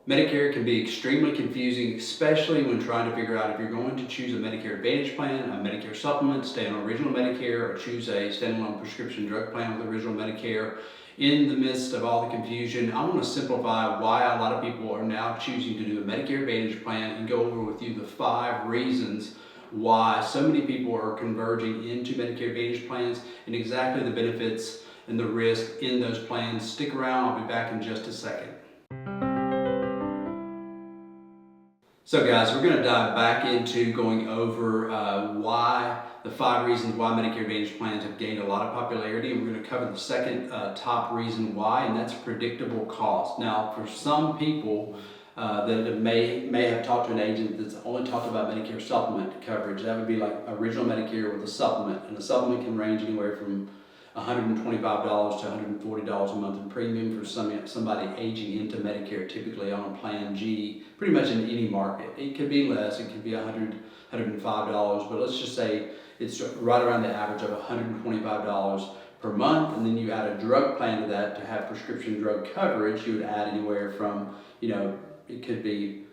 Medicare can be extremely confusing, especially when trying to figure out if you're going to choose a Medicare Advantage plan, a Medicare supplement, stay on original Medicare, or choose a standalone prescription drug plan with original Medicare. In the midst of all the confusion, I want to simplify why a lot of people are now choosing to do a Medicare Advantage plan and go over with you the 5 reasons why so many people are converging into Medicare Advantage plans and exactly the benefits and the risk in those plans. Stick around, I'll be back in just a second. So guys, we're going to dive back into going over why the 5 reasons why Medicare Advantage plans have gained a lot of popularity, and we're going to cover the second top reason why, and that's predictable cost. Now, for some people that may have talked to an agent that's only talked about Medicare supplement coverage, that would be like original Medicare with a supplement, and the supplement can range anywhere from $125 to $140 a month in premium for somebody aging into Medicare, typically on a Plan G, pretty much in any market. It could be less, it could be $100, $105, but let's just say it's right around the average of $125 per month. And then you add a drug plan to that to have prescription drug coverage. You would add anywhere from, it could be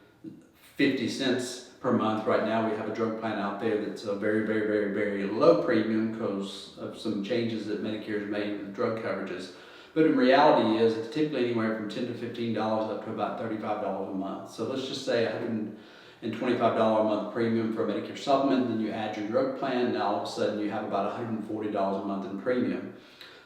50 cents per month. Right now we have a drug plan out there that's a very, very, very, very low premium because of some changes that Medicare has made with drug coverages. But in reality it's typically anywhere from $10 to $15 up to about $35 a month. So let's just say $125 a month premium for a Medicare supplement, then you add your drug plan, now all of a sudden you have about $140 a month in premium.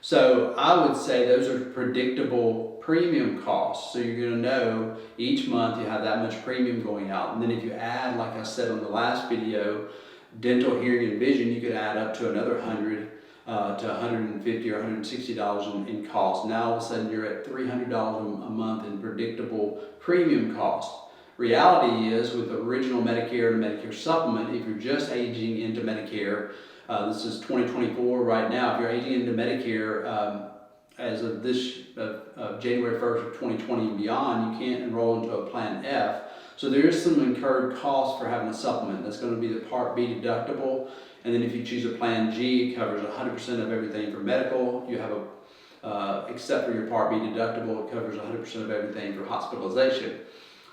So I would say those are predictable premium costs. So you're going to know each month you have that much premium going out. And then if you add, like I said on the last video, dental, hearing, and vision, you could add up to another $100 to $150 or $160 in cost. Now all of a sudden you're at $300 a month in predictable premium cost. Reality is, with the original Medicare and Medicare supplement, if you're just aging into Medicare, this is 2024 right now, if you're aging into Medicare as of this January 1st of 2020 and beyond, you can't enroll into a Plan F. So there is some incurred cost for having a supplement. That's going to be the Part B deductible. And then if you choose a Plan G, it covers 100% of everything for medical. You have except for your Part B deductible, it covers 100% of everything for hospitalization.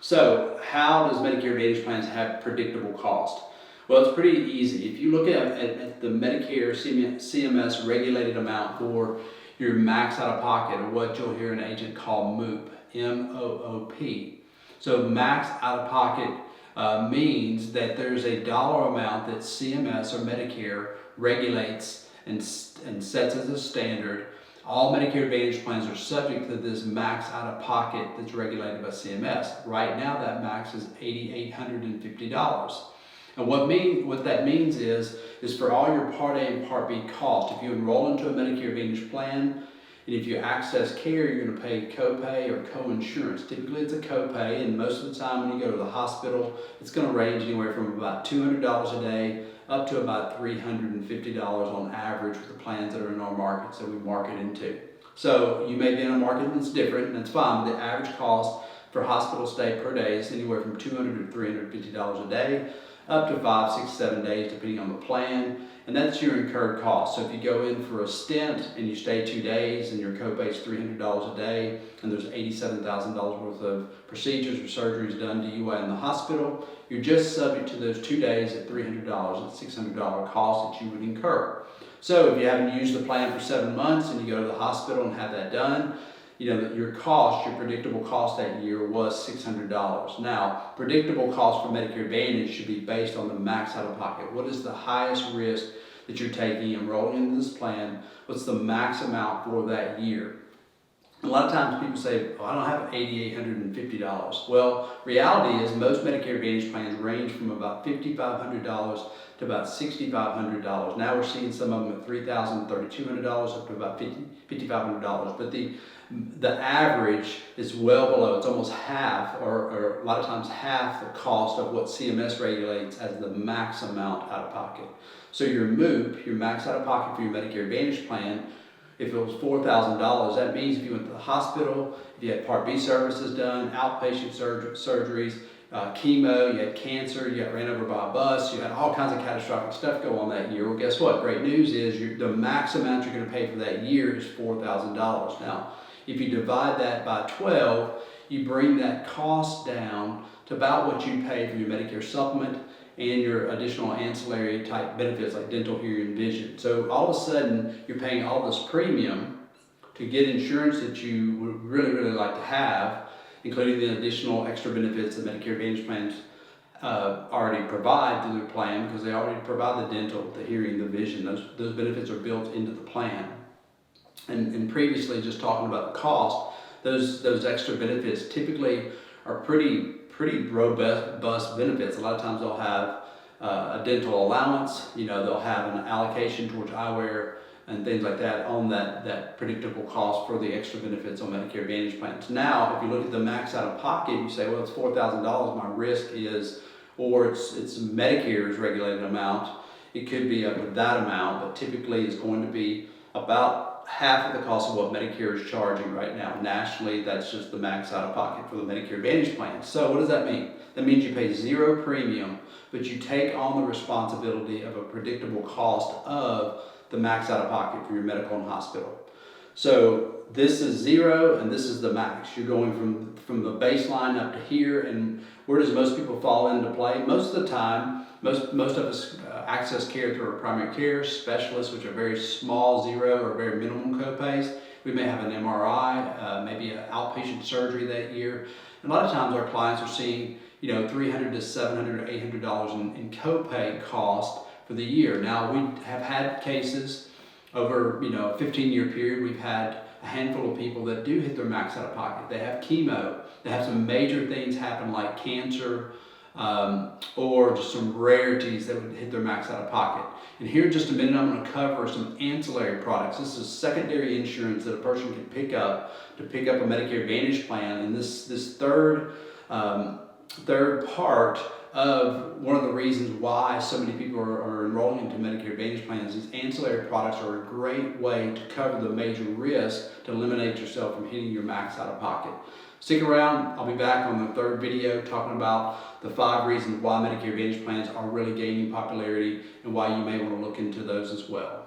So how does Medicare Advantage plans have predictable cost? Well, it's pretty easy. If you look at the Medicare CMS regulated amount for your max out of pocket, or what you'll hear an agent call MOOP, M-O-O-P. So max out of pocket means that there's a dollar amount that CMS or Medicare regulates and sets as a standard. All Medicare Advantage plans are subject to this max out of pocket that's regulated by CMS. Right now that max is $8,850. And what that means is for all your Part A and Part B costs, if you enroll into a Medicare Advantage plan, and if you access care, you're going to pay copay or co-insurance. Typically it's a copay, and most of the time when you go to the hospital, it's going to range anywhere from about $200 a day up to about $350 on average with the plans that are in our markets that we market into. So you may be in a market that's different, and that's fine, but the average cost for hospital stay per day is anywhere from $200 to $350 a day, up to 5, 6, 7 days depending on the plan, and that's your incurred cost. So if you go in for a stent and you stay 2 days and your copay is $300 a day, and there's $87,000 worth of procedures or surgeries done to you in the hospital, you're just subject to those 2 days at $300, at $600 cost that you would incur. So if you haven't used the plan for 7 months and you go to the hospital and have that done, your cost, your predictable cost that year was $600. Now, predictable cost for Medicare Advantage should be based on the max out of pocket. What is the highest risk that you're taking enrolling into this plan? What's the max amount for that year? A lot of times people say, I don't have $8,850. Well, reality is most Medicare Advantage plans range from about $5,500 to about $6,500. Now we're seeing some of them at $3,000, $3,200 up to about $5,500. But the average is well below. It's almost half, or a lot of times half the cost of what CMS regulates as the max amount out of pocket. So your MOOP, your max out of pocket for your Medicare Advantage plan, if it was $4,000, that means if you went to the hospital, if you had Part B services done, outpatient surgeries, chemo, you had cancer, you got ran over by a bus, you had all kinds of catastrophic stuff go on that year. Well, guess what? Great news is the max amount you're going to pay for that year is $4,000. Now, if you divide that by 12, you bring that cost down to about what you pay for your Medicare supplement and your additional ancillary type benefits like dental, hearing, and vision. So all of a sudden, you're paying all this premium to get insurance that you would really, really like to have, including the additional extra benefits that Medicare Advantage plans already provide through their plan, because they already provide the dental, the hearing, the vision. Those benefits are built into the plan. And previously, just talking about the cost, those extra benefits typically are pretty robust benefits. A lot of times they'll have a dental allowance, they'll have an allocation towards eyewear and things like that on that predictable cost for the extra benefits on Medicare Advantage plans. Now, if you look at the max out of pocket, you say, well, it's $4,000, my risk is, or it's Medicare's regulated amount. It could be up to that amount, but typically it's going to be about half of the cost of what Medicare is charging right now. Nationally, that's just the max out of pocket for the Medicare Advantage plan. So what does that mean? That means you pay zero premium, but you take on the responsibility of a predictable cost of the max out of pocket for your medical and hospital. So this is zero and this is the max. You're going from the baseline up to here. And where does most people fall into play? Most of the time, most of us access care through our primary care specialists, which are very small, zero or very minimum copays. We may have an MRI, maybe an outpatient surgery that year. And a lot of times our clients are seeing $300 to $700 or $800 in copay cost for the year. Now, we have had cases over a 15-year period. We've had a handful of people that do hit their max out of pocket. They have chemo. They have some major things happen like cancer or just some rarities that would hit their max out of pocket. And here in just a minute, I'm going to cover some ancillary products. This is secondary insurance that a person can pick up to pick up a Medicare Advantage plan. And this third part of one of the reasons why so many people are enrolling into Medicare Advantage plans, these ancillary products are a great way to cover the major risk to eliminate yourself from hitting your max out of pocket. Stick around, I'll be back on the third video talking about the 5 reasons why Medicare Advantage plans are really gaining popularity and why you may want to look into those as well.